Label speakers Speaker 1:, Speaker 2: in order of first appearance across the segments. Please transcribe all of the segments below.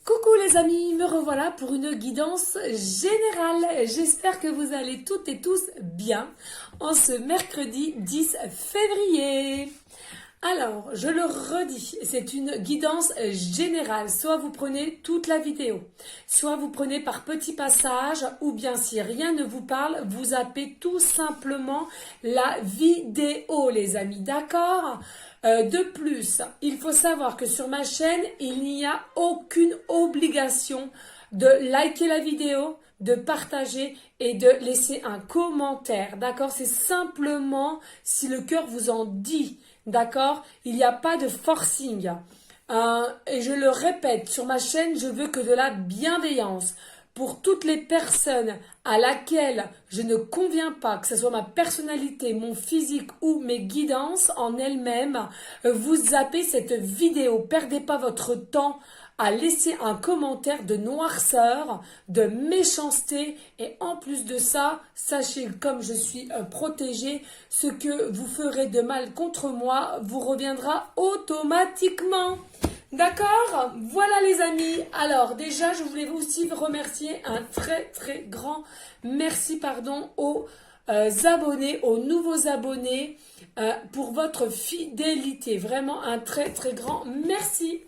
Speaker 1: Coucou les amis, me revoilà pour une guidance générale. J'espère que vous allez toutes et tous bien en ce mercredi 10 février. Alors, je le redis, c'est une guidance générale. Soit vous prenez toute la vidéo, soit vous prenez par petits passages, ou bien si rien ne vous parle, vous zappez tout simplement la vidéo, les amis, d'accord ? De plus, il faut savoir que sur ma chaîne, il n'y a aucune obligation de liker la vidéo, de partager et de laisser un commentaire, d'accord? C'est simplement si le cœur vous en dit, d'accord? Il n'y a pas de forcing. Et je le répète, sur ma chaîne, je veux que de la bienveillance. Pour toutes les personnes à laquelle je ne conviens pas, que ce soit ma personnalité, mon physique ou mes guidances en elles-mêmes, vous zappez cette vidéo. Perdez pas votre temps à laisser un commentaire de noirceur, de méchanceté et en plus de ça, sachez comme je suis protégée, ce que vous ferez de mal contre moi vous reviendra automatiquement. D'accord? Voilà les amis. Alors déjà, je voulais aussi remercier un très grand merci aux abonnés, aux nouveaux abonnés pour votre fidélité. Vraiment un très grand merci.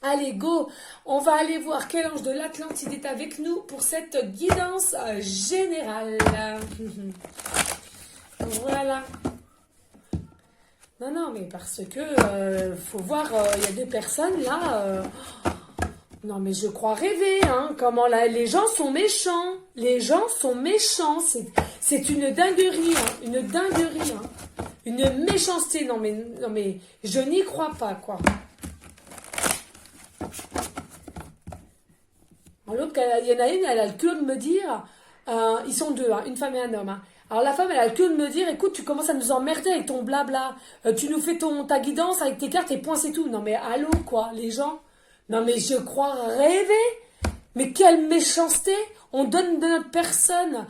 Speaker 1: Allez, go! On va aller voir quel ange de l'Atlantide est avec nous pour cette guidance générale. Voilà. Non, mais parce que faut voir, il y a deux personnes là. Non, mais je crois rêver, hein. Comment là, les gens sont méchants. Les gens sont méchants. C'est une dinguerie, hein. Une dinguerie, hein. Une méchanceté. Non, mais je n'y crois pas, quoi. L'autre, il y en a une, elle a le culot de me dire, ils sont deux, hein, une femme et un homme. Hein. Alors la femme, elle a le culot de me dire, écoute, tu commences à nous emmerder avec ton blabla, tu nous fais ta guidance avec tes cartes et points, c'est tout. Non mais allô, quoi, les gens. Non mais je crois rêver. Mais quelle méchanceté! On donne de notre personne.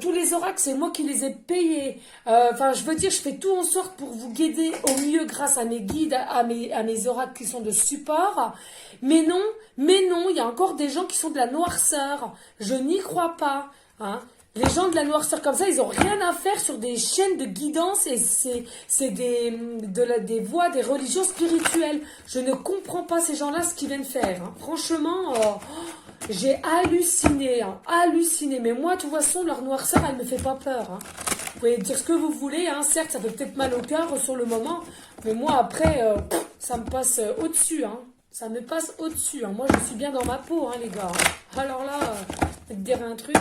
Speaker 1: Tous les oracles, c'est moi qui les ai payés. Enfin, je veux dire, je fais tout en sorte pour vous guider au mieux grâce à mes guides, à mes oracles qui sont de support. Mais non, il y a encore des gens qui sont de la noirceur. Je n'y crois pas. Hein. Les gens de la noirceur comme ça, ils ont rien à faire sur des chaînes de guidance et c'est des voies, des religions spirituelles. Je ne comprends pas ces gens-là ce qu'ils viennent faire. Hein. Franchement... j'ai halluciné, hein, halluciné. Mais moi, de toute façon, leur noirceur, elle me fait pas peur. Hein. Vous pouvez dire ce que vous voulez. Hein. Certes, ça fait peut-être mal au cœur sur le moment. Mais moi, après, ça me passe au-dessus. Hein. Ça me passe au-dessus. Hein. Moi, je suis bien dans ma peau, hein, les gars. Alors là, je vais te dire un truc.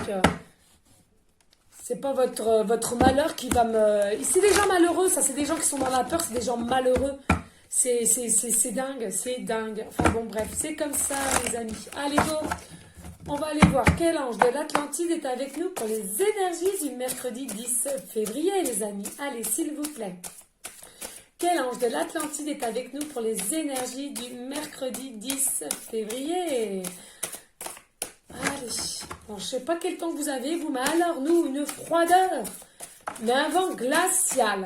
Speaker 1: C'est pas votre malheur qui va me... C'est des gens malheureux, ça. C'est des gens qui sont dans la peur. C'est des gens malheureux. C'est dingue, c'est dingue. Enfin bon, bref, c'est comme ça, les amis. Allez, go! On va aller voir quel ange de l'Atlantide est avec nous pour les énergies du mercredi 10 février, les amis. Allez, s'il vous plaît. Quel ange de l'Atlantide est avec nous pour les énergies du mercredi 10 février? Allez. Bon, je sais pas quel temps vous avez, vous, mais alors, nous, une froideur. Mais un vent glacial.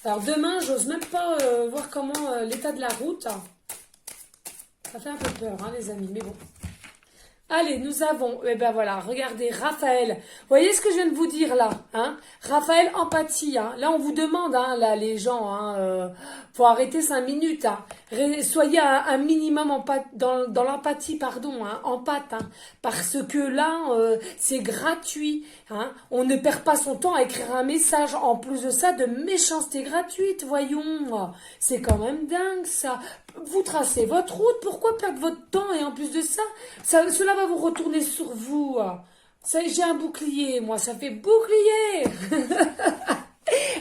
Speaker 1: Alors demain, j'ose même pas voir comment l'état de la route. Ça fait un peu peur, hein, les amis, mais bon. Allez, nous avons, voilà, regardez, Raphaël. Vous voyez ce que je viens de vous dire là, hein? Raphaël, empathie, hein. Là, on vous demande, hein, là, les gens, hein, faut arrêter 5 minutes, hein. Soyez un minimum dans l'empathie, pardon, hein, empathe, hein. Parce que là, c'est gratuit, hein. On ne perd pas son temps à écrire un message. En plus de ça, de méchanceté gratuite, voyons. C'est quand même dingue, ça. Vous tracez votre route, pourquoi perdre votre temps? Et en plus de ça, cela va vous retourner sur vous. J'ai un bouclier, moi, ça fait bouclier.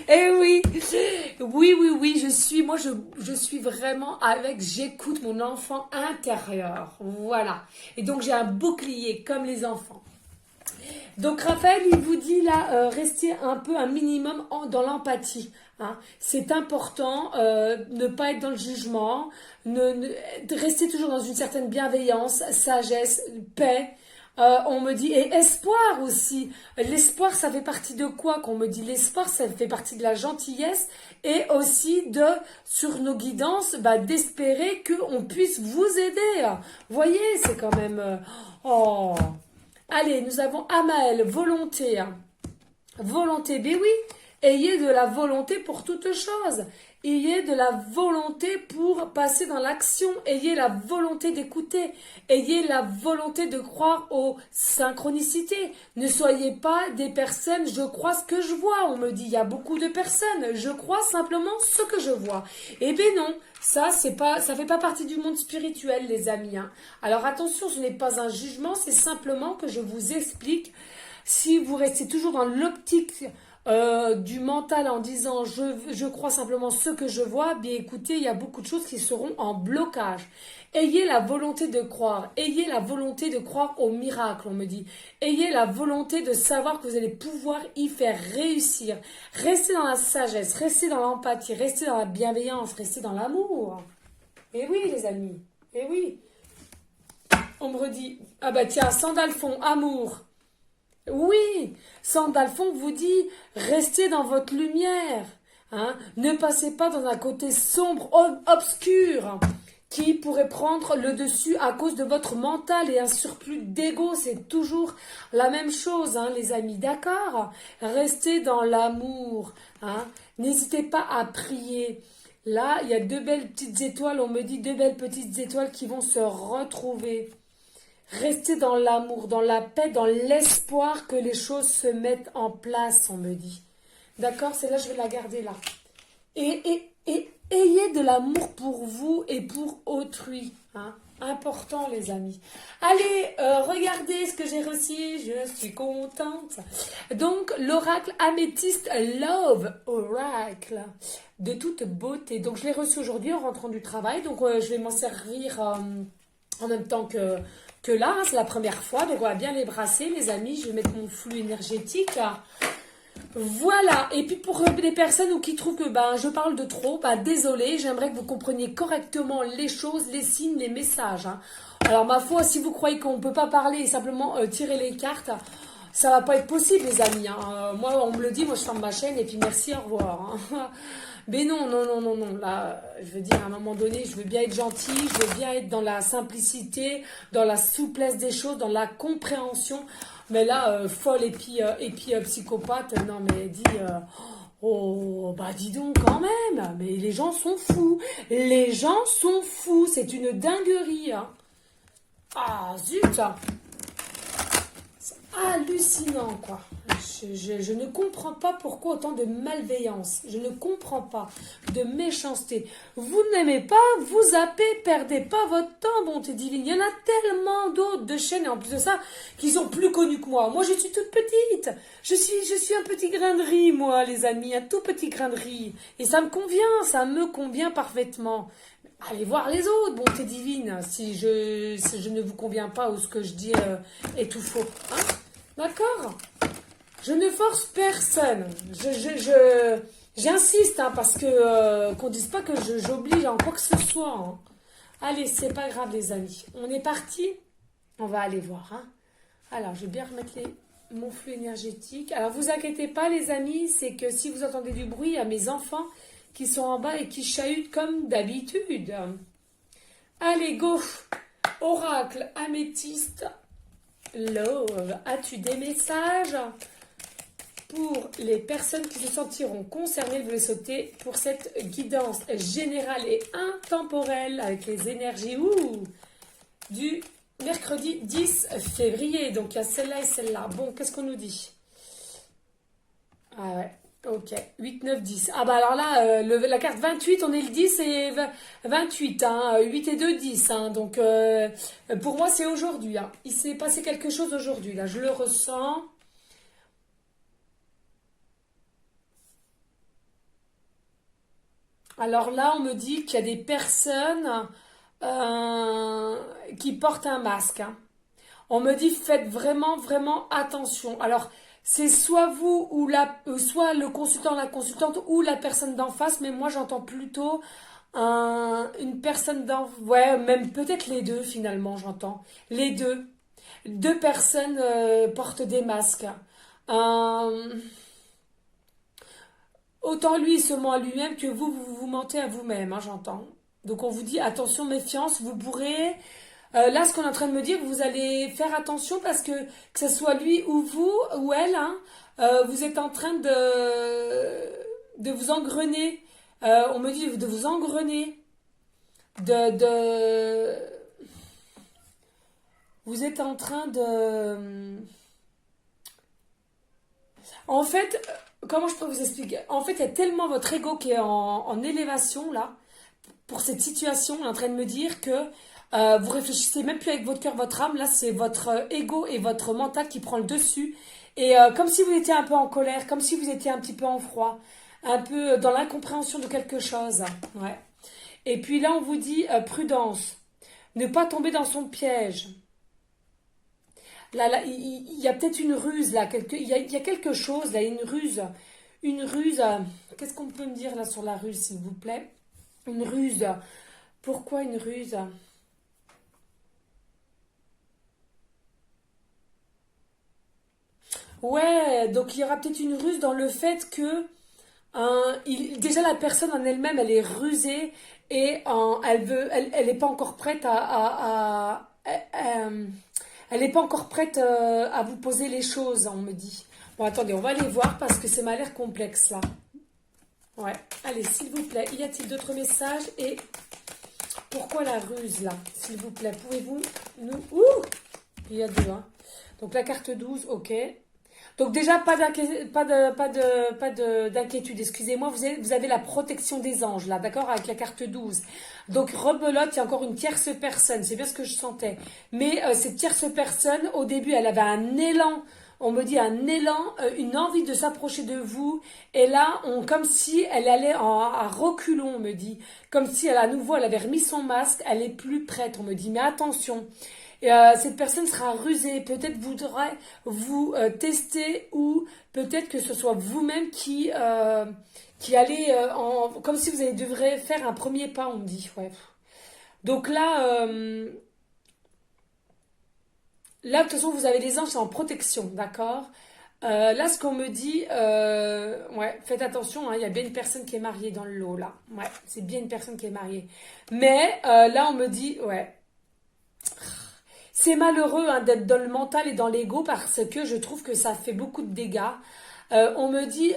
Speaker 1: Eh oui, je suis vraiment j'écoute mon enfant intérieur, voilà. Et donc j'ai un bouclier comme les enfants. Donc Raphaël, il vous dit là, restez un peu un minimum dans l'empathie. Hein. C'est important, ne pas être dans le jugement, rester toujours dans une certaine bienveillance, sagesse, paix. On me dit, et espoir aussi. L'espoir, ça fait partie de quoi qu'on me dit? L'espoir, ça fait partie de la gentillesse et aussi sur nos guidances, d'espérer qu'on puisse vous aider. Voyez, c'est quand même... oh. Allez, nous avons Amael, volonté. Volonté, ben oui, ayez de la volonté pour toute chose. Ayez de la volonté pour passer dans l'action. Ayez la volonté d'écouter. Ayez la volonté de croire aux synchronicités. Ne soyez pas des personnes, je crois ce que je vois. On me dit, il y a beaucoup de personnes. Je crois simplement ce que je vois. Eh bien non, ça fait pas partie du monde spirituel, les amis. Hein. Alors attention, ce n'est pas un jugement, c'est simplement que je vous explique. Si vous restez toujours dans l'optique du mental en disant je crois simplement ce que je vois, bien écoutez, il y a beaucoup de choses qui seront en blocage. Ayez la volonté de croire, ayez la volonté de croire au miracle, on me dit. Ayez la volonté de savoir que vous allez pouvoir y faire réussir. Restez dans la sagesse, restez dans l'empathie, restez dans la bienveillance, restez dans l'amour. Et oui, les amis, et oui. On me redit, ah bah tiens, Sandalphon, amour. Oui, Sandalphon vous dit, restez dans votre lumière. Hein, ne passez pas dans un côté sombre, obscur, qui pourrait prendre le dessus à cause de votre mental et un surplus d'ego. C'est toujours la même chose, hein, les amis, d'accord? Restez dans l'amour. Hein, n'hésitez pas à prier. Là, il y a deux belles petites étoiles, on me dit deux belles petites étoiles qui vont se retrouver. Restez dans l'amour, dans la paix, dans l'espoir que les choses se mettent en place, on me dit. D'accord? C'est là, je vais la garder là. Et ayez de l'amour pour vous et pour autrui. Hein? Important, les amis. Allez, regardez ce que j'ai reçu. Je suis contente. Donc, l'oracle Améthyste Love Oracle de toute beauté. Donc, je l'ai reçu aujourd'hui en rentrant du travail. Donc, je vais m'en servir en même temps que là, hein, c'est la première fois, donc on va bien les brasser, les amis. Je vais mettre mon flux énergétique. Voilà, et puis pour les personnes qui trouvent que je parle de trop, désolé, j'aimerais que vous compreniez correctement les choses, les signes, les messages. Hein. Alors ma foi, si vous croyez qu'on ne peut pas parler et simplement tirer les cartes, ça va pas être possible, les amis. Hein. Moi, on me le dit, moi je ferme ma chaîne et puis merci, au revoir. Hein. Mais non, là, je veux dire, à un moment donné, je veux bien être gentille, je veux bien être dans la simplicité, dans la souplesse des choses, dans la compréhension. Mais là, folle et puis psychopathe, non mais dis donc quand même, mais les gens sont fous, c'est une dinguerie. Hein. Ah zut, c'est hallucinant quoi. Je ne comprends pas pourquoi autant de malveillance. Je ne comprends pas de méchanceté. Vous n'aimez pas, vous zappez, perdez pas votre temps, bonté divine. Il y en a tellement d'autres de chaînes, et en plus de ça, qui sont plus connus que moi. Moi, je suis toute petite. Je suis un petit grain de riz, moi, les amis, un tout petit grain de riz. Et ça me convient parfaitement. Allez voir les autres, bonté divine, si je ne vous conviens pas ou ce que je dis est tout faux. Hein? D'accord? Je ne force personne. J'insiste parce que qu'on dise pas que j'oblige en quoi que ce soit. Hein. Allez, c'est pas grave les amis. On est parti. On va aller voir. Hein. Alors, je vais bien remettre mon flux énergétique. Alors, vous inquiétez pas les amis, c'est que si vous entendez du bruit, il y a mes enfants qui sont en bas et qui chahutent comme d'habitude. Allez, go. Oracle, améthyste, love. As-tu des messages pour les personnes qui se sentiront concernées? Vous les sauter pour cette guidance générale et intemporelle avec les énergies du mercredi 10 février. Donc il y a celle-là et celle-là. Bon, qu'est-ce qu'on nous dit? Ah ouais, ok. 8, 9, 10. Ah bah alors là, la carte 28, on est le 10 et 28. Hein, 8 et 2, 10. Hein, donc pour moi, c'est aujourd'hui. Hein. Il s'est passé quelque chose aujourd'hui. Là, je le ressens. Alors là, on me dit qu'il y a des personnes qui portent un masque. Hein. On me dit faites vraiment, vraiment attention. Alors, c'est soit vous ou soit le consultant, la consultante ou la personne d'en face, mais moi j'entends plutôt une personne ouais, même peut-être les deux finalement, j'entends. Les deux. Deux personnes portent des masques. Euh, Autant lui il se ment à lui-même que vous vous mentez à vous-même, hein, j'entends. Donc on vous dit attention, méfiance, vous pourrez... là, ce qu'on est en train de me dire, vous allez faire attention parce que ce soit lui ou vous ou elle, hein, vous êtes en train de vous engrener. On me dit de vous engrener. De... Vous êtes en train de... En fait, comment je peux vous expliquer? En fait, il y a tellement votre ego qui est en élévation, là, pour cette situation, on est en train de me dire que vous réfléchissez même plus avec votre cœur, votre âme. Là, c'est votre ego et votre mental qui prend le dessus. Et comme si vous étiez un peu en colère, comme si vous étiez un petit peu en froid, un peu dans l'incompréhension de quelque chose. Ouais. Et puis là, on vous dit prudence, ne pas tomber dans son piège. Là, il y a peut-être une ruse, là, il y a quelque chose, là, une ruse. Une ruse. Qu'est-ce qu'on peut me dire là sur la ruse, s'il vous plaît? Une ruse. Pourquoi une ruse? Ouais, donc il y aura peut-être une ruse dans le fait que déjà la personne en elle-même, elle est rusée et elle n'est pas encore prête elle n'est pas encore prête à vous poser les choses, on me dit. Bon, attendez, on va aller voir parce que ça m'a l'air complexe là. Ouais, allez, s'il vous plaît, y a-t-il d'autres messages et pourquoi la ruse là, s'il vous plaît, pouvez-vous nous... Ouh, il y a deux, hein. Donc la carte 12, ok. Donc déjà, pas d'inquiétude, excusez-moi, vous avez la protection des anges, là, d'accord, avec la carte 12. Donc rebelote, il y a encore une tierce personne, c'est bien ce que je sentais. Mais cette tierce personne, au début, elle avait un élan, on me dit un élan, une envie de s'approcher de vous. Et là, comme si elle allait à reculons, on me dit. Comme si à nouveau, elle avait remis son masque, elle est plus prête, on me dit. Mais attention. Et, cette personne sera rusée, peut-être voudra vous tester ou peut-être que ce soit vous-même qui allez, comme si vous allez devrez faire un premier pas, on me dit. Ouais. Donc là, de toute façon, vous avez les anges en protection, d'accord? Là, ce qu'on me dit, ouais, faites attention, hein, il y a bien une personne qui est mariée dans le lot, là. Ouais, c'est bien une personne qui est mariée. Mais là, on me dit, ouais. C'est malheureux hein, d'être dans le mental et dans l'ego parce que je trouve que ça fait beaucoup de dégâts. On me dit,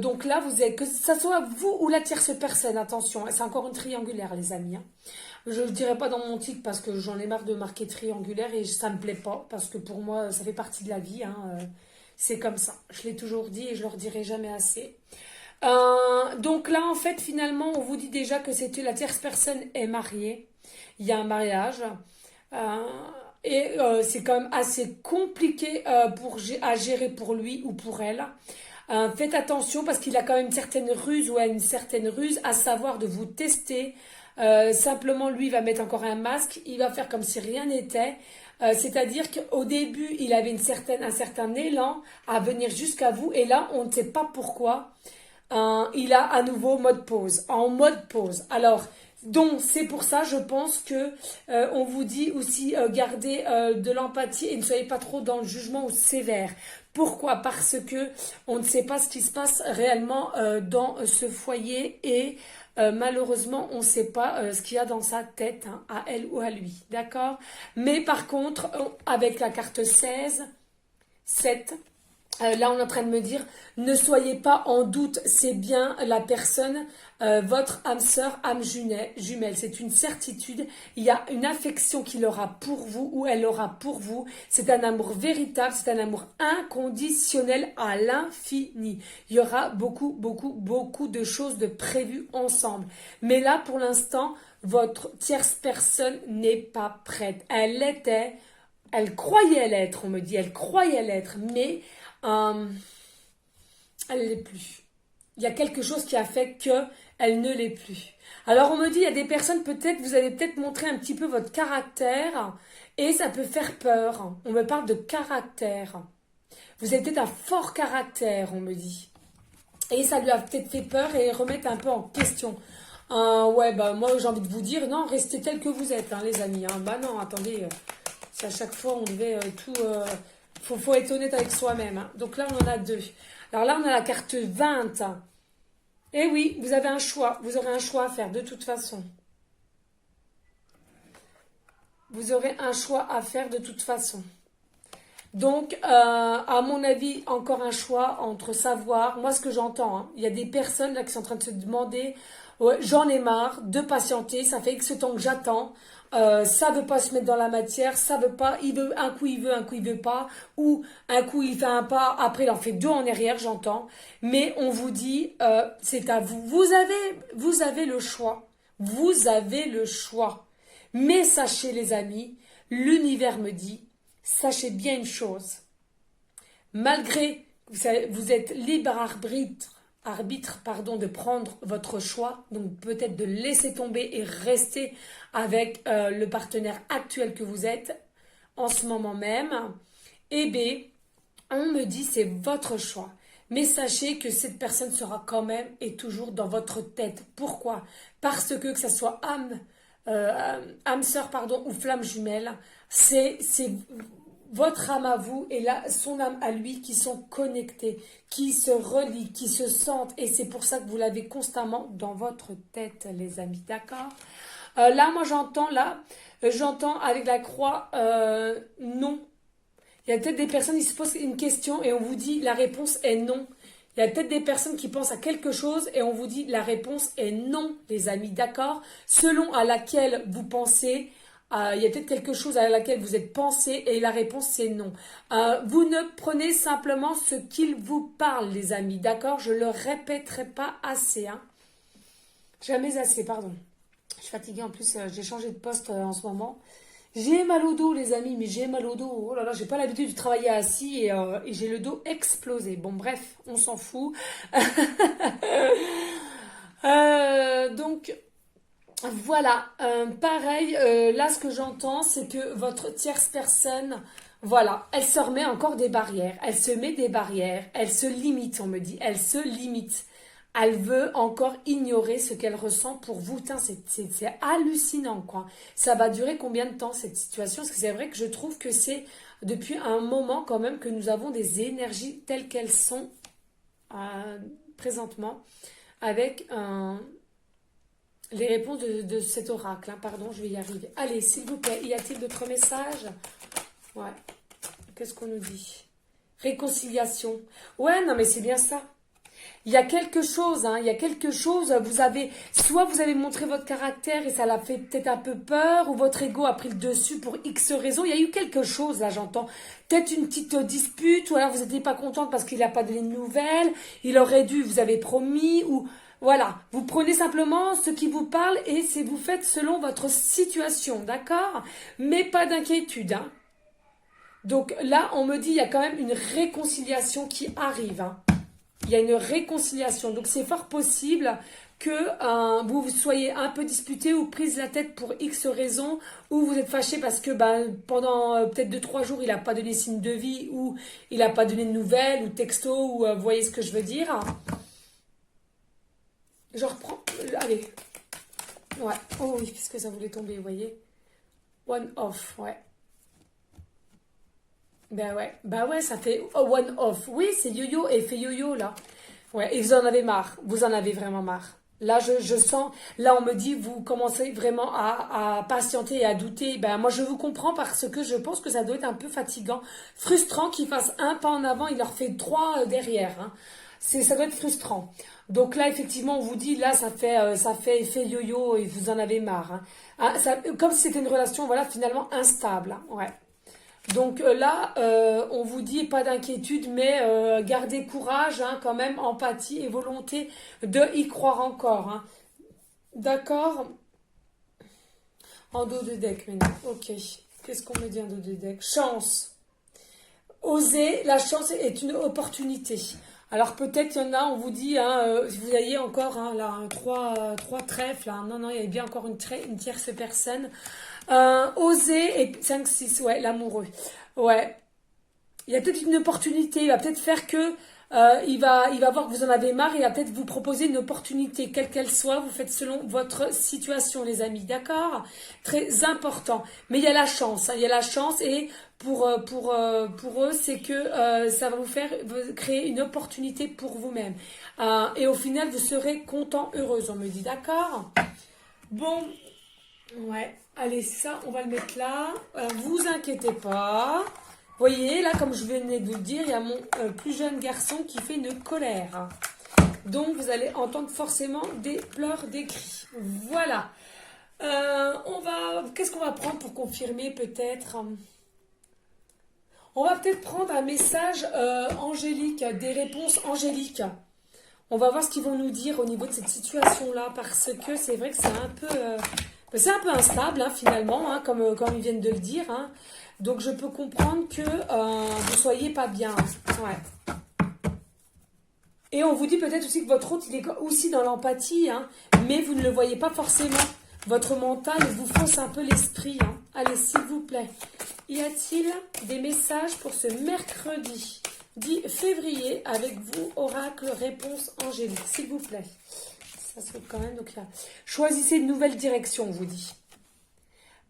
Speaker 1: donc là, vous êtes, que ça soit vous ou la tierce personne, attention, hein, c'est encore une triangulaire, les amis. Hein. Je ne dirais pas dans mon titre parce que j'en ai marre de marquer triangulaire et ça me plaît pas parce que pour moi, ça fait partie de la vie. Hein, c'est comme ça. Je l'ai toujours dit et je ne le redirai jamais assez. Donc là, en fait, finalement, on vous dit déjà que la tierce personne est mariée. Il y a un mariage. Euh, et c'est quand même assez compliqué à gérer pour lui ou pour elle. Faites attention parce qu'il a quand même une certaine ruse ou une certaine ruse, à savoir de vous tester. Simplement, lui, il va mettre encore un masque, il va faire comme si rien n'était. C'est-à-dire qu'au début, il avait un certain élan à venir jusqu'à vous. Et là, on ne sait pas pourquoi. Il a à nouveau mode pause, en mode pause. Alors, donc c'est pour ça, je pense que on vous dit aussi gardez de l'empathie et ne soyez pas trop dans le jugement ou sévère. Pourquoi? Parce que on ne sait pas ce qui se passe réellement dans ce foyer et malheureusement on ne sait pas ce qu'il y a dans sa tête hein, à elle ou à lui. D'accord? Mais par contre, avec la carte 16, 7. Là, on est en train de me dire, ne soyez pas en doute, c'est bien la personne, votre âme sœur, âme jumelle. C'est une certitude. Il y a une affection qu'il aura pour vous ou elle aura pour vous. C'est un amour véritable, c'est un amour inconditionnel à l'infini. Il y aura beaucoup, beaucoup, beaucoup de choses de prévues ensemble. Mais là, pour l'instant, votre tierce personne n'est pas prête. Elle croyait l'être, on me dit, elle croyait l'être, mais elle ne l'est plus. Il y a quelque chose qui a fait qu'elle ne l'est plus. Alors on me dit, il y a des personnes, peut-être, vous allez peut-être montrer un petit peu votre caractère et ça peut faire peur. On me parle de caractère. Vous avez peut-être un fort caractère, on me dit. Et ça lui a peut-être fait peur et remettre un peu en question. Ouais, bah moi j'ai envie de vous dire, non, restez tel que vous êtes, hein, les amis. Hein. Bah non, attendez, Si à chaque fois, on devait tout... faut être honnête avec soi-même. Hein. Donc là, on en a 2. Alors là, on a la carte 20. Eh oui, vous avez un choix. Vous aurez un choix à faire de toute façon. Vous aurez un choix à faire de toute façon. Donc, à mon avis, encore un choix entre savoir, moi ce que j'entends, hein, il y a des personnes là qui sont en train de se demander, ouais, j'en ai marre de patienter, ça fait X temps que j'attends, ça veut pas se mettre dans la matière, ça veut pas, il veut, un coup il veut, un coup il veut pas, ou un coup il fait un pas, après il en fait 2 en arrière, j'entends, mais on vous dit, c'est à vous, vous avez le choix, vous avez le choix, mais sachez les amis, l'univers me dit, sachez bien une chose, malgré que vous êtes libre arbitre de prendre votre choix, donc peut-être de laisser tomber et rester avec le partenaire actuel que vous êtes en ce moment même, eh bien, on me dit c'est votre choix. Mais sachez que cette personne sera quand même et toujours dans votre tête. Pourquoi? Parce que ça soit âme sœur ou flamme jumelle, c'est votre âme à vous et là, son âme à lui qui sont connectés, qui se relient, qui se sentent. Et c'est pour ça que vous l'avez constamment dans votre tête, les amis. D'accord? Là, moi, j'entends avec la croix, non. Il y a peut-être des personnes qui se posent une question et on vous dit la réponse est non. Il y a peut-être des personnes qui pensent à quelque chose et on vous dit la réponse est non, les amis, d'accord? Selon à laquelle vous pensez, il y a peut-être quelque chose à laquelle vous êtes pensé et la réponse c'est non. Vous ne prenez simplement ce qu'il vous parle, les amis, d'accord? Je le répéterai pas assez, hein. Jamais assez, pardon. Je suis fatiguée en plus, j'ai changé de poste en ce moment. J'ai mal au dos, les amis, mais j'ai mal au dos. Oh là là, j'ai pas l'habitude de travailler assis et j'ai le dos explosé. Bon, bref, on s'en fout. Donc, voilà. Pareil, là, ce que j'entends, c'est que votre tierce personne, voilà, elle se remet encore des barrières. Elle se met des barrières. Elle se limite, on me dit. Elle se limite. Elle veut encore ignorer ce qu'elle ressent pour vous. C'est hallucinant, quoi. Ça va durer combien de temps, cette situation? Parce que c'est vrai que je trouve que c'est depuis un moment, quand même, que nous avons des énergies telles qu'elles sont présentement, avec les réponses de cet oracle. Hein. Pardon, je vais y arriver. Allez, s'il vous plaît, y a-t-il d'autres messages? Ouais. Qu'est-ce qu'on nous dit? Réconciliation. Ouais, non, mais c'est bien ça. Il y a quelque chose, hein, il y a quelque chose, soit vous avez montré votre caractère et ça l'a fait peut-être un peu peur, ou votre ego a pris le dessus pour X raison, il y a eu quelque chose, là j'entends, peut-être une petite dispute, ou alors vous n'étiez pas contente parce qu'il n'a pas donné de nouvelles, il aurait dû, vous avez promis, ou voilà, vous prenez simplement ce qui vous parle et vous faites selon votre situation, d'accord? Mais pas d'inquiétude, hein. Donc là, on me dit, il y a quand même une réconciliation qui arrive, hein. Il y a une réconciliation. Donc, c'est fort possible que vous soyez un peu disputé ou prise la tête pour X raisons, ou vous êtes fâché parce que pendant peut-être 2-3 jours, il n'a pas donné signe de vie, ou il n'a pas donné de nouvelles, ou texto, ou vous voyez ce que je veux dire. Je reprends. Allez. Ouais. Oh oui, puisque ça voulait tomber, vous voyez. One off, ouais. Ben ouais, ça fait one off. Oui, c'est yo-yo, effet yo-yo là. Ouais, et vous en avez marre, vous en avez vraiment marre. Là, je sens, là on me dit, vous commencez vraiment à patienter et à douter. Ben moi je vous comprends parce que je pense que ça doit être un peu fatigant, frustrant qu'il fasse un pas en avant, il leur fait 3 derrière. Hein. Ça doit être frustrant. Donc là, effectivement, on vous dit, là, ça fait effet yo-yo et vous en avez marre. Hein. Ah, comme si c'était une relation, voilà, finalement instable. Hein. Ouais. Donc là, on vous dit pas d'inquiétude, mais gardez courage, hein, quand même, empathie et volonté de y croire encore. Hein. D'accord? En dos de deck maintenant. Ok. Qu'est-ce qu'on me dit en dos de deck? Chance. Oser, la chance est une opportunité. Alors peut-être il y en a, on vous dit, hein, vous voyez encore hein, là, 3 trèfles. Hein. Non, il y a bien encore une tierce personne. Oser et 5-6, ouais, l'amoureux. Ouais. Il y a peut-être une opportunité, il va peut-être faire que il va voir que vous en avez marre, il va peut-être vous proposer une opportunité, quelle qu'elle soit, vous faites selon votre situation, les amis, d'accord? Très important. Mais il y a la chance, hein, il y a la chance et pour eux, c'est que ça va vous créer une opportunité pour vous-même. Et au final, vous serez content, heureuse, on me dit, d'accord? Bon, ouais, allez, ça, on va le mettre là. Vous inquiétez pas. Vous voyez, là, comme je venais de vous le dire, il y a mon plus jeune garçon qui fait une colère. Donc, vous allez entendre forcément des pleurs, des cris. Voilà. Qu'est-ce qu'on va prendre pour confirmer peut-être? On va peut-être prendre un message angélique, des réponses angéliques. On va voir ce qu'ils vont nous dire au niveau de cette situation-là, parce que c'est vrai que c'est un peu instable, hein, finalement, hein, comme ils viennent de le dire. Hein. Donc, je peux comprendre que vous soyez pas bien. Ouais. Et on vous dit peut-être aussi que votre hôte, il est aussi dans l'empathie, hein, mais vous ne le voyez pas forcément. Votre mental vous fausse un peu l'esprit. Hein. Allez, s'il vous plaît. Y a-t-il des messages pour ce mercredi 10 février avec vous, oracle réponse angélique, s'il vous plaît. Ça se fait quand même. Donc là, choisissez une nouvelle direction, on vous dit.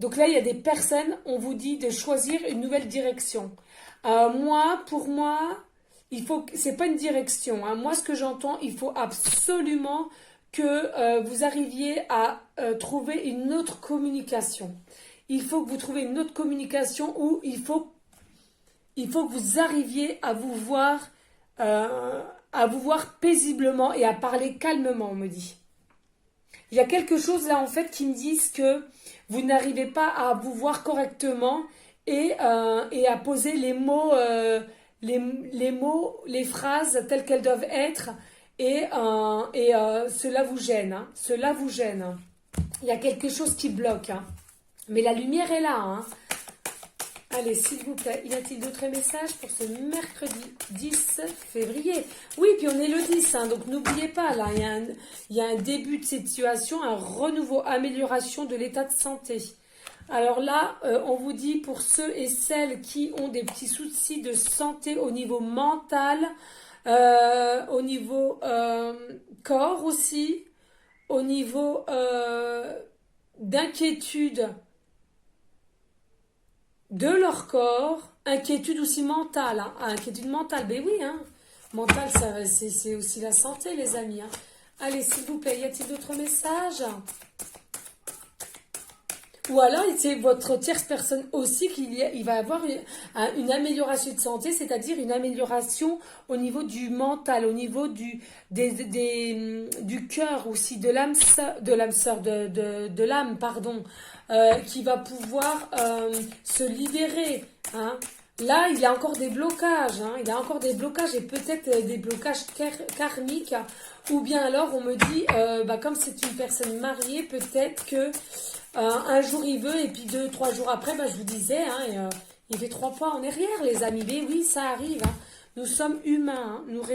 Speaker 1: Donc là, il y a des personnes, on vous dit de choisir une nouvelle direction. Pour moi, c'est pas une direction. Hein. Moi, ce que j'entends, il faut absolument que vous arriviez à trouver une autre communication. Il faut que vous trouviez une autre communication où il faut que vous arriviez à vous voir paisiblement et à parler calmement, on me dit. Il y a quelque chose là en fait qui me disent que vous n'arrivez pas à vous voir correctement et à poser les mots, les phrases telles qu'elles doivent être et cela vous gêne. Hein, cela vous gêne. Il y a quelque chose qui bloque. Hein. Mais la lumière est là. Hein. Allez, s'il vous plaît, y a-t-il d'autres messages pour ce mercredi 10 février? Oui, puis on est le 10, hein, donc n'oubliez pas, là, il y a un début de situation, un renouveau, amélioration de l'état de santé. Alors là, on vous dit pour ceux et celles qui ont des petits soucis de santé au niveau mental, au niveau corps aussi, au niveau d'inquiétude de leur corps, inquiétude aussi mentale, hein. Inquiétude mentale, ben oui, hein. Mentale, c'est aussi la santé, les amis. Hein. Allez, s'il vous plaît, y a-t-il d'autres messages? Ou alors, c'est votre tierce personne aussi il va avoir une amélioration de santé, c'est-à-dire une amélioration au niveau du mental, au niveau du cœur aussi, de l'âme, pardon, qui va pouvoir se libérer. Hein. Là, il y a encore des blocages, hein, il y a encore des blocages et peut-être des blocages karmiques. Ou bien alors, on me dit, comme c'est une personne mariée, peut-être que un jour il veut et puis 2-3 jours après, je vous disais, hein, il fait 3 pas en arrière, les amis. Mais oui, ça arrive. Hein. Nous sommes humains. Hein.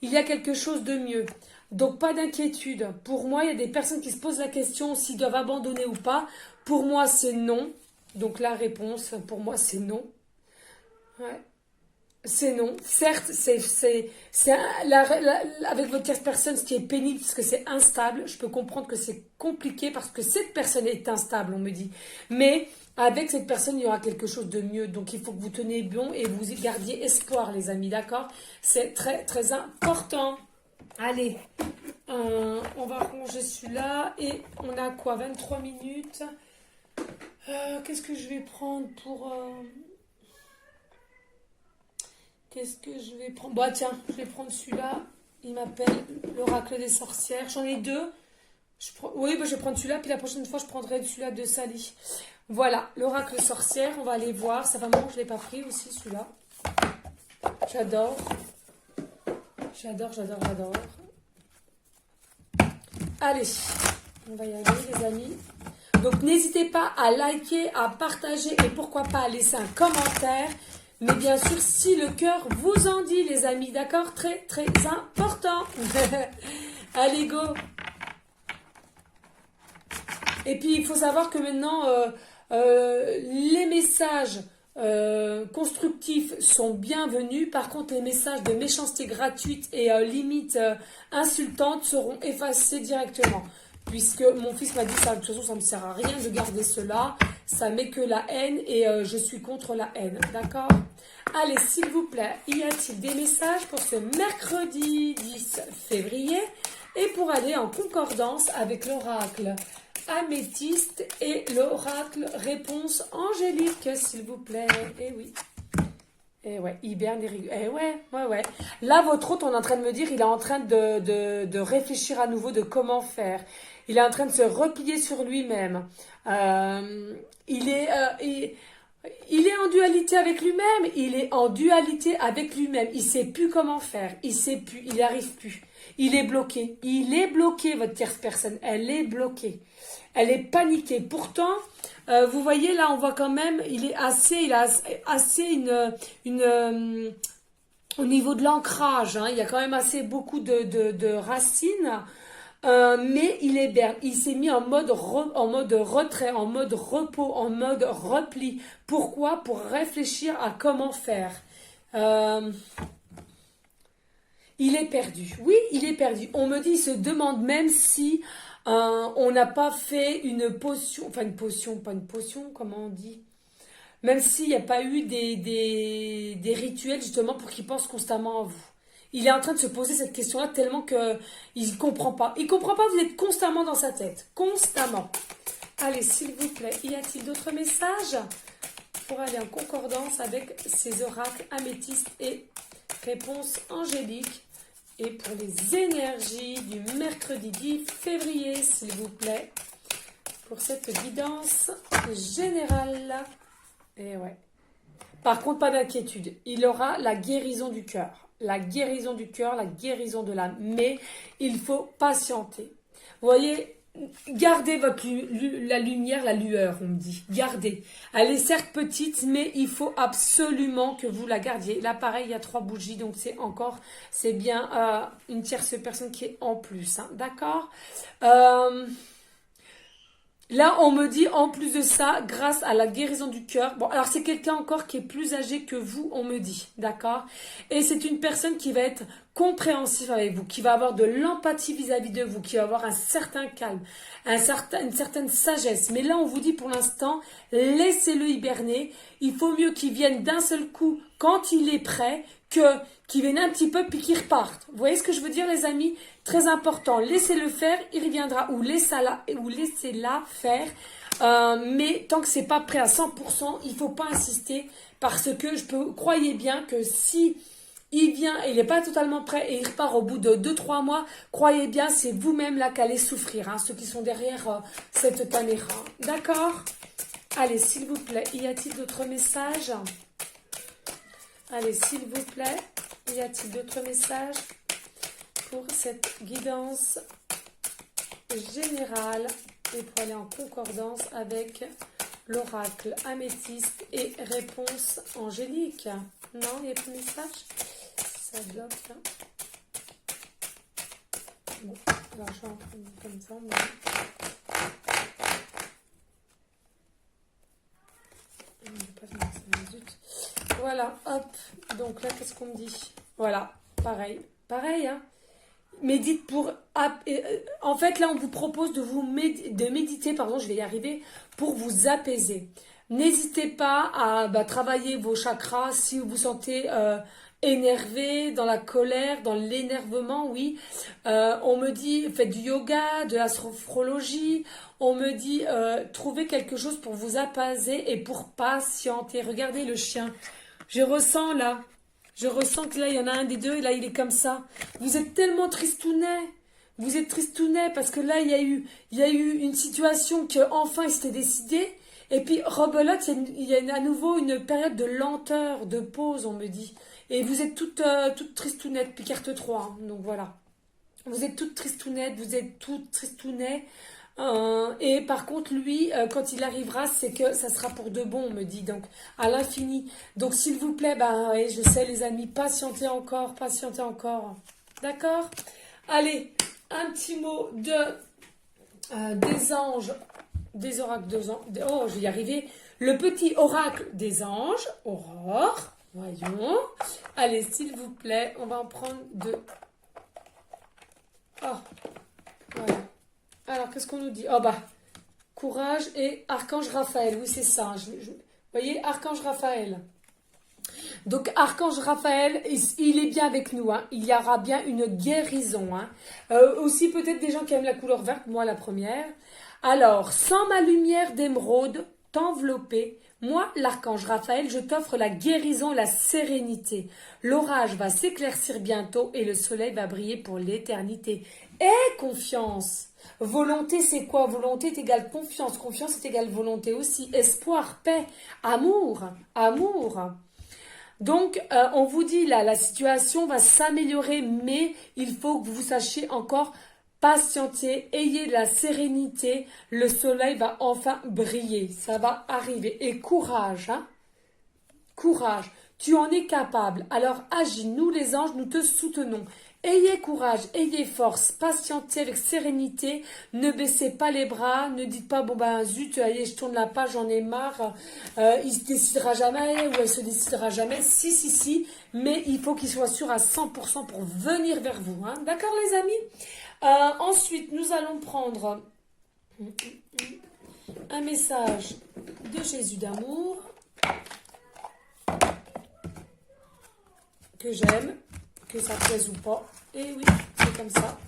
Speaker 1: Il y a quelque chose de mieux. Donc, pas d'inquiétude. Pour moi, il y a des personnes qui se posent la question s'ils doivent abandonner ou pas. Pour moi, c'est non. Donc, la réponse, pour moi, c'est non. Ouais. C'est non. Certes, avec votre tierce personne, ce qui est pénible, parce que c'est instable. Je peux comprendre que c'est compliqué parce que cette personne est instable, on me dit. Mais avec cette personne, il y aura quelque chose de mieux. Donc, il faut que vous teniez bon et vous gardiez espoir, les amis, d'accord? C'est très, très important. Allez, on va ranger celui-là. Et on a quoi? 23 minutes. Qu'est-ce que je vais prendre pour... Qu'est-ce que je vais prendre? Bah tiens, je vais prendre celui-là. Il m'appelle l'oracle des sorcières. J'en ai 2. Oui, je vais prendre celui-là. Puis la prochaine fois, je prendrai celui-là de Sally. Voilà, l'oracle sorcière. On va aller voir. Ça va vraiment, je ne l'ai pas pris aussi, celui-là. J'adore. J'adore. Allez, on va y aller, les amis. Donc, n'hésitez pas à liker, à partager et pourquoi pas à laisser un commentaire. Mais bien sûr, si le cœur vous en dit, les amis, d'accord? Très, très important. Allez, go. Et puis, il faut savoir que maintenant, les messages constructifs sont bienvenus. Par contre, les messages de méchanceté gratuite et limite insultante seront effacés directement. Puisque mon fils m'a dit ça, de toute façon, ça ne me sert à rien de garder cela. Ça met que la haine et je suis contre la haine. D'accord? Allez, s'il vous plaît, y a-t-il des messages pour ce mercredi 10 février et pour aller en concordance avec l'oracle améthyste et l'oracle réponse angélique, s'il vous plaît? Eh oui. Eh ouais, hiberne et eh ouais. Là, votre hôte, on est en train de me dire, il est en train de réfléchir à nouveau de comment faire. Il est en train de se replier sur lui-même. Il est en dualité avec lui-même. Il est en dualité avec lui-même. Il sait plus comment faire. Il sait plus. Il n'arrive plus. Il est bloqué. Il est bloqué, votre tierce personne. Elle est bloquée. Elle est paniquée. Pourtant, vous voyez, là, on voit quand même, il a assez au niveau de l'ancrage, hein, il y a quand même assez beaucoup de racines, mais il s'est mis en mode retrait, en mode repos, en mode repli. Pourquoi? Pour réfléchir à comment faire. Il est perdu. Oui, il est perdu. On me dit, il se demande même si on n'a pas fait une potion, pas une potion, comment on dit? Même s'il n'y a pas eu des rituels justement pour qu'il pense constamment à vous. Il est en train de se poser cette question-là tellement que il comprend pas. Il comprend pas, vous êtes constamment dans sa tête. Constamment. Allez, s'il vous plaît, y a-t-il d'autres messages pour aller en concordance avec ces oracles améthystes et réponses angéliques? Et pour les énergies du mercredi 10 février, s'il vous plaît, pour cette guidance générale. Et ouais. Par contre, pas d'inquiétude. Il aura la guérison du cœur. La guérison du cœur, la guérison de l'âme. Mais il faut patienter. Vous voyez, gardez la lumière, la lueur, on me dit. Gardez. Elle est certes petite, mais il faut absolument que vous la gardiez. Là, pareil, il y a 3 bougies, donc c'est bien une tierce personne qui est en plus. Hein, d'accord? Là, on me dit, en plus de ça, grâce à la guérison du cœur. Bon, alors c'est quelqu'un encore qui est plus âgé que vous, on me dit, d'accord? Et c'est une personne qui va être compréhensive avec vous, qui va avoir de l'empathie vis-à-vis de vous, qui va avoir un certain calme, une certaine sagesse. Mais là, on vous dit pour l'instant, laissez-le hiberner. Il faut mieux qu'il vienne d'un seul coup quand il est prêt, qu'il vienne un petit peu puis qu'il reparte. Vous voyez ce que je veux dire, les amis? Très important, laissez-le faire, il reviendra, ou laissez-la faire. Mais tant que c'est pas prêt à 100%, il faut pas insister parce que croyez bien que si il vient et il n'est pas totalement prêt et il repart au bout de 2-3 mois, croyez bien, c'est vous-même là qu'allez souffrir, hein, ceux qui sont derrière cette caméra. D'accord? Allez, s'il vous plaît, y a-t-il d'autres messages? Allez, s'il vous plaît, y a-t-il d'autres messages pour cette guidance générale et pour aller en concordance avec l'oracle améthyste et réponse angélique? Non, il n'y a plus de message? Ça bloque là. Bon, alors je vais en prendre comme ça. Voilà, hop. Donc là, qu'est-ce qu'on me dit? Voilà, pareil. Pareil, hein. Médite pour... En fait, là, on vous propose de méditer, pardon, je vais y arriver, pour vous apaiser. N'hésitez pas à travailler vos chakras si vous vous sentez énervé, dans la colère, dans l'énervement, oui. On me dit, faites du yoga, de l'astrologie. On me dit, trouvez quelque chose pour vous apaiser et pour patienter. Regardez le chien. Je ressens que là, il y en a un des deux, et là, il est comme ça. Vous êtes tellement tristounet. Vous êtes tristounet parce que là, il y a eu une situation que enfin il s'était décidé. Et puis, rebelote, il y a à nouveau une période de lenteur, de pause, on me dit. Et vous êtes toute tristounette, puis carte 3. Hein, donc voilà. Vous êtes toute tristounette, vous êtes toute tristounet. Et par contre, lui, quand il arrivera, c'est que ça sera pour de bon, on me dit, donc à l'infini. Donc s'il vous plaît, ouais, je sais les amis, patientez encore, patientez encore. D'accord? Allez, un petit mot des anges, des oracles, oh, je vais y arriver. Le petit oracle des anges, Aurore, voyons. Allez, s'il vous plaît, on va en prendre deux. Oh, voilà. Alors, qu'est-ce qu'on nous dit? Oh, bah, courage et Archange Raphaël. Oui, c'est ça. Vous voyez, Archange Raphaël. Donc, Archange Raphaël, il est bien avec nous. Hein. Il y aura bien une guérison. Hein. Aussi, peut-être des gens qui aiment la couleur verte, moi la première. Alors, sans ma lumière d'émeraude t'envelopper, moi, l'archange Raphaël, je t'offre la guérison, la sérénité. L'orage va s'éclaircir bientôt et le soleil va briller pour l'éternité. Aie confiance. Volonté, c'est quoi? Volonté est égale confiance. Confiance est égale volonté aussi. Espoir, paix, amour, amour. Donc, on vous dit là, la situation va s'améliorer, mais il faut que vous sachiez encore patienter, ayez de la sérénité, le soleil va enfin briller, ça va arriver. Et courage, hein? Courage, tu en es capable, alors agis, nous les anges, nous te soutenons. Ayez courage, ayez force, patientez avec sérénité, ne baissez pas les bras, ne dites pas, bon ben zut, allez, je tourne la page, j'en ai marre, il se décidera jamais ou elle se décidera jamais. Si, mais il faut qu'il soit sûr à 100% pour venir vers vous. Hein. D'accord les amis? Ensuite, nous allons prendre un message de Jésus d'amour que j'aime. Que ça plaise ou pas. Et oui, c'est comme ça.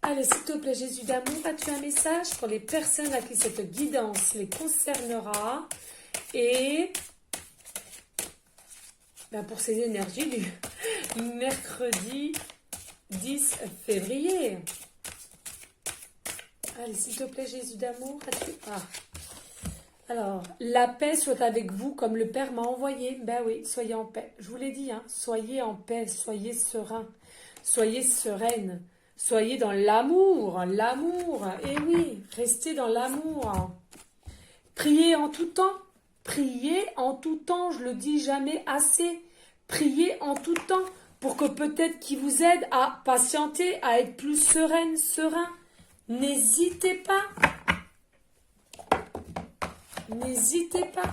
Speaker 1: Allez, s'il te plaît, Jésus d'amour, as-tu un message pour les personnes à qui cette guidance les concernera et ben pour ces énergies du mercredi 10 février. Allez, s'il te plaît, Jésus d'amour, as-tu... Ah. Alors, la paix soit avec vous comme le Père m'a envoyé. Ben oui, soyez en paix. Je vous l'ai dit, hein, soyez en paix, soyez serein, soyez sereine, soyez dans l'amour, l'amour. Et oui, restez dans l'amour. Priez en tout temps, priez en tout temps, je le dis jamais assez. Priez en tout temps pour que peut-être qu'il vous aide à patienter, à être plus sereine, serein. N'hésitez pas. N'hésitez pas,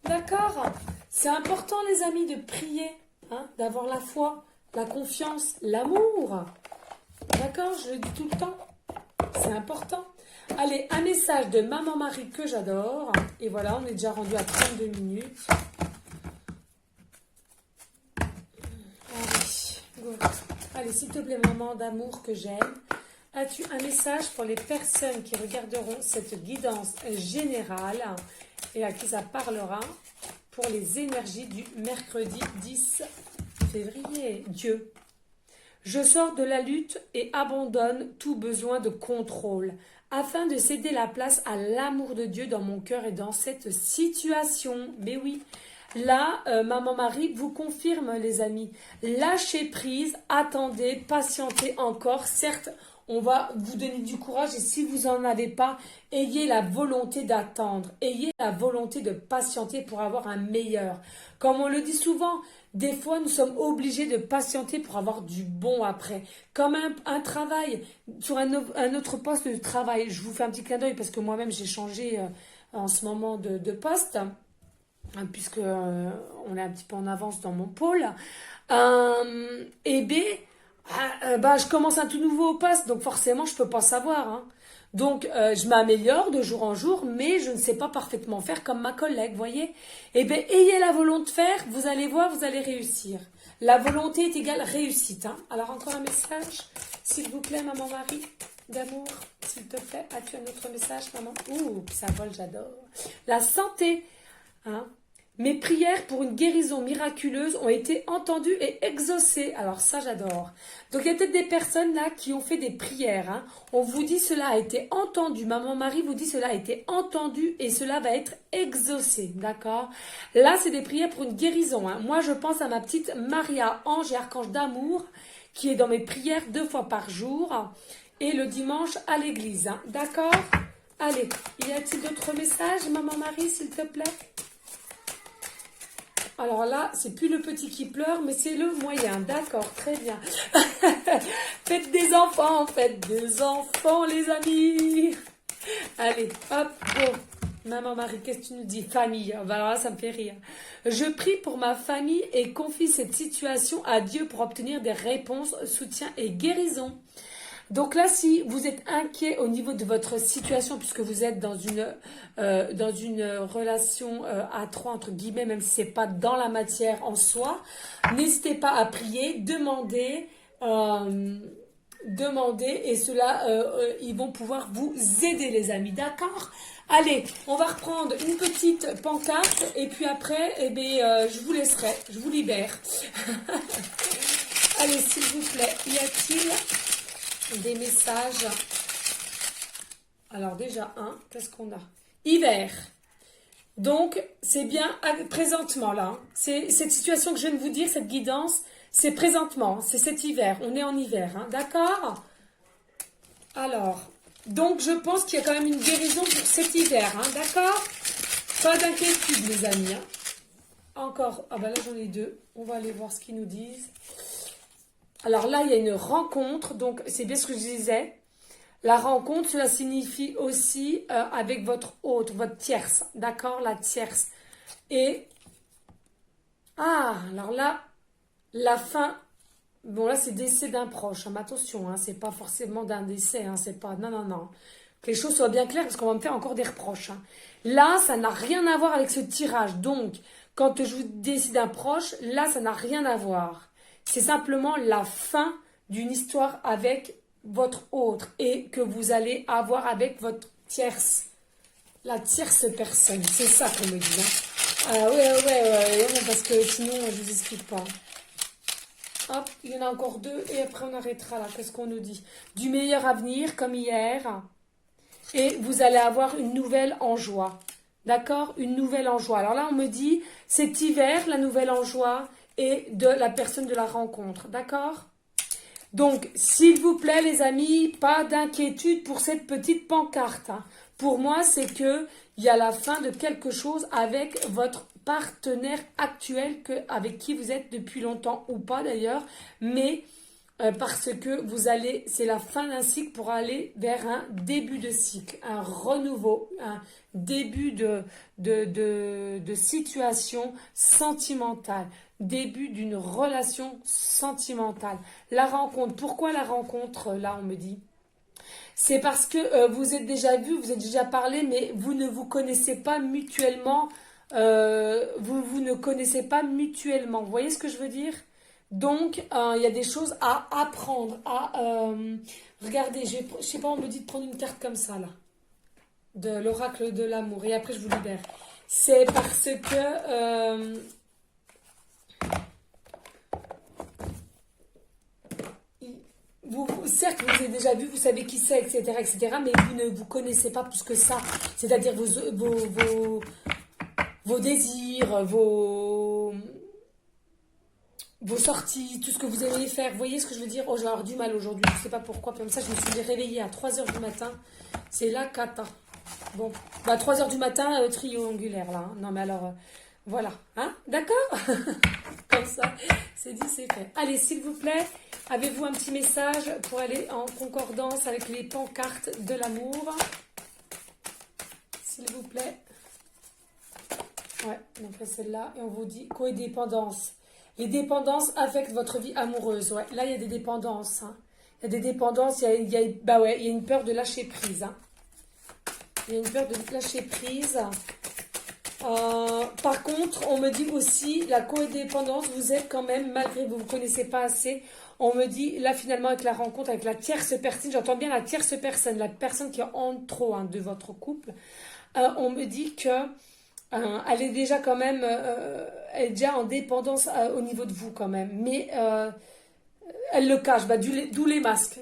Speaker 1: d'accord? C'est important les amis de prier, hein, d'avoir la foi, la confiance, l'amour. D'accord? Je le dis tout le temps, c'est important. Allez, un message de Maman Marie que j'adore. Et voilà, on est déjà rendu à 32 minutes. Allez, s'il te plaît, maman d'amour que j'aime. As-tu un message pour les personnes qui regarderont cette guidance générale et à qui ça parlera pour les énergies du mercredi 10 février? Dieu. Je sors de la lutte et abandonne tout besoin de contrôle afin de céder la place à l'amour de Dieu dans mon cœur et dans cette situation. Mais oui, là, Maman Marie vous confirme les amis. Lâchez prise, attendez, patientez encore. Certes, on va vous donner du courage et si vous n'en avez pas, ayez la volonté d'attendre, ayez la volonté de patienter pour avoir un meilleur. Comme on le dit souvent, des fois nous sommes obligés de patienter pour avoir du bon après. Comme un travail, sur un autre poste de travail, je vous fais un petit clin d'œil parce que moi-même j'ai changé en ce moment de poste, puisque on est un petit peu en avance dans mon pôle. Et B, je commence un tout nouveau poste, donc forcément, je ne peux pas savoir. Hein. Donc, je m'améliore de jour en jour, mais je ne sais pas parfaitement faire comme ma collègue, voyez. Eh bien, ayez la volonté de faire, vous allez voir, vous allez réussir. La volonté est égale réussite. Hein. Alors, encore un message, s'il vous plaît, Maman Marie, d'amour, s'il te plaît. As-tu un autre message, maman? Ouh, ça vole, j'adore. La santé, hein. Mes prières pour une guérison miraculeuse ont été entendues et exaucées. Alors ça, j'adore. Donc, il y a peut-être des personnes là qui ont fait des prières. Hein. On vous dit cela a été entendu. Maman Marie vous dit cela a été entendu et cela va être exaucé. D'accord? Là, c'est des prières pour une guérison. Hein. Moi, je pense à ma petite Maria, ange et archange d'amour, qui est dans mes prières 2 fois par jour et le dimanche à l'église. Hein. D'accord? Allez, y a-t-il d'autres messages, Maman Marie, s'il te plaît? Alors là, c'est plus le petit qui pleure, mais c'est le moyen. D'accord, très bien. Faites des enfants, les amis. Allez, hop, bon. Maman Marie, qu'est-ce que tu nous dis? Famille, ah, bah alors là, ça me fait rire. Je prie pour ma famille et confie cette situation à Dieu pour obtenir des réponses, soutien et guérison. Donc là, si vous êtes inquiet au niveau de votre situation, puisque vous êtes dans une relation à trois, entre guillemets, même si c'est pas dans la matière en soi, n'hésitez pas à prier, demander et cela, ils vont pouvoir vous aider, les amis, d'accord? Allez, on va reprendre une petite pancarte et puis après, eh bien, je vous laisserai, je vous libère. Allez, s'il vous plaît, y a-t-il des messages? Alors déjà, qu'est-ce qu'on a? Hiver. Donc, c'est bien présentement là. C'est cette situation que je viens de vous dire, cette guidance, c'est présentement, c'est cet hiver. On est en hiver, d'accord? Alors, donc je pense qu'il y a quand même une guérison pour cet hiver, d'accord? Pas d'inquiétude, les amis. Encore, ah ben là j'en ai deux. On va aller voir ce qu'ils nous disent. Alors là, il y a une rencontre, donc c'est bien ce que je disais. La rencontre, cela signifie aussi avec votre autre, votre tierce, d'accord? La tierce. Et, alors là, la fin, bon là c'est décès d'un proche, mais attention, c'est pas forcément d'un décès, c'est pas, non. Que les choses soient bien claires parce qu'on va me faire encore des reproches. Là, ça n'a rien à voir avec ce tirage, donc quand je vous décide d'un proche, là ça n'a rien à voir. C'est simplement la fin d'une histoire avec votre autre et que vous allez avoir avec votre tierce. La tierce personne, c'est ça qu'on me dit. Ah ouais, parce que sinon je vous explique pas. Hop, il y en a encore deux et après on arrêtera là. Qu'est-ce qu'on nous dit? Du meilleur avenir comme hier. Et vous allez avoir une nouvelle en joie. D'accord? Une nouvelle en joie. Alors là on me dit, cet hiver, la nouvelle en joie et de la personne de la rencontre. D'accord? Donc, s'il vous plaît, les amis, pas d'inquiétude pour cette petite pancarte. Pour moi, c'est qu'il y a la fin de quelque chose avec votre partenaire actuel avec qui vous êtes depuis longtemps ou pas d'ailleurs, mais parce que vous allez, c'est la fin d'un cycle pour aller vers un début de cycle, un renouveau, un début de situation sentimentale. Début d'une relation sentimentale. La rencontre. Pourquoi la rencontre, là, on me dit? C'est parce que vous êtes déjà vu, vous êtes déjà parlé, mais vous ne vous connaissez pas mutuellement. Vous ne connaissez pas mutuellement. Vous voyez ce que je veux dire? Donc, il y a des choses à apprendre. Regardez, je sais pas, on me dit de prendre une carte comme ça, là. De l'oracle de l'amour. Et après, je vous libère. C'est parce que... certes, vous avez déjà vu, vous savez qui c'est, etc., mais vous ne vous connaissez pas plus que ça. C'est-à-dire vos désirs, vos sorties, tout ce que vous aimez faire. Vous voyez ce que je veux dire? Oh, j'ai avoir du mal aujourd'hui, je ne sais pas pourquoi. Comme ça, je me suis réveillée à 3 h du matin. C'est la cata. Bon, 3 h du matin, triangulaire, là. Non, mais alors, voilà. D'accord? Comme ça, c'est dit, c'est fait. Allez, s'il vous plaît, avez-vous un petit message pour aller en concordance avec les pancartes de l'amour? S'il vous plaît. Ouais, donc là, celle-là. Et on vous dit codépendance. Les dépendances affectent votre vie amoureuse. Ouais, là, il y a des dépendances. Il y a des dépendances. Il y a une peur de lâcher prise. Il y a une peur de lâcher prise. Par contre, on me dit aussi, la codépendance, vous êtes quand même, malgré que vous ne vous connaissez pas assez, on me dit, là finalement avec la rencontre, avec la tierce personne, j'entends bien la tierce personne, la personne qui est en trop de votre couple, on me dit que elle est déjà quand même, elle est déjà en dépendance au niveau de vous quand même, mais elle le cache, d'où les masques,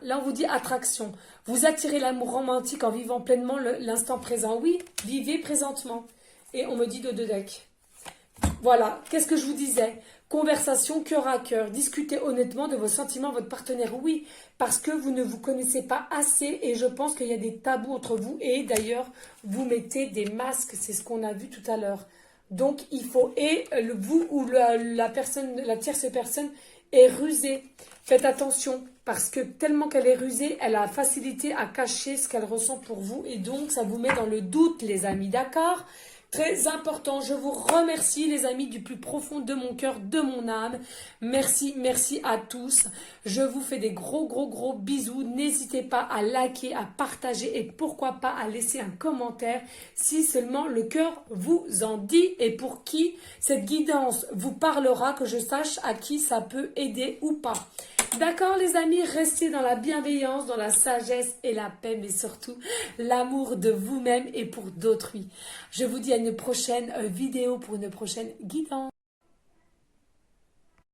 Speaker 1: Là, on vous dit attraction. Vous attirez l'amour romantique en vivant pleinement l'instant présent. Oui, vivez présentement. Et on me dit de deux decks. Voilà, qu'est-ce que je vous disais? Conversation cœur à cœur. Discutez honnêtement de vos sentiments à votre partenaire. Oui, parce que vous ne vous connaissez pas assez et je pense qu'il y a des tabous entre vous. Et d'ailleurs, vous mettez des masques. C'est ce qu'on a vu tout à l'heure. Donc, il faut, vous ou la personne, la tierce personne, est rusée. Faites attention parce que tellement qu'elle est rusée, elle a facilité à cacher ce qu'elle ressent pour vous et donc ça vous met dans le doute les amis, d'accord? Très important, je vous remercie les amis du plus profond de mon cœur, de mon âme. Merci, merci à tous. Je vous fais des gros bisous. N'hésitez pas à liker, à partager et pourquoi pas à laisser un commentaire si seulement le cœur vous en dit et pour qui cette guidance vous parlera, que je sache à qui ça peut aider ou pas. D'accord les amis, restez dans la bienveillance, dans la sagesse et la paix, mais surtout l'amour de vous-même et pour d'autrui. Je vous dis à une prochaine vidéo pour une prochaine guidance.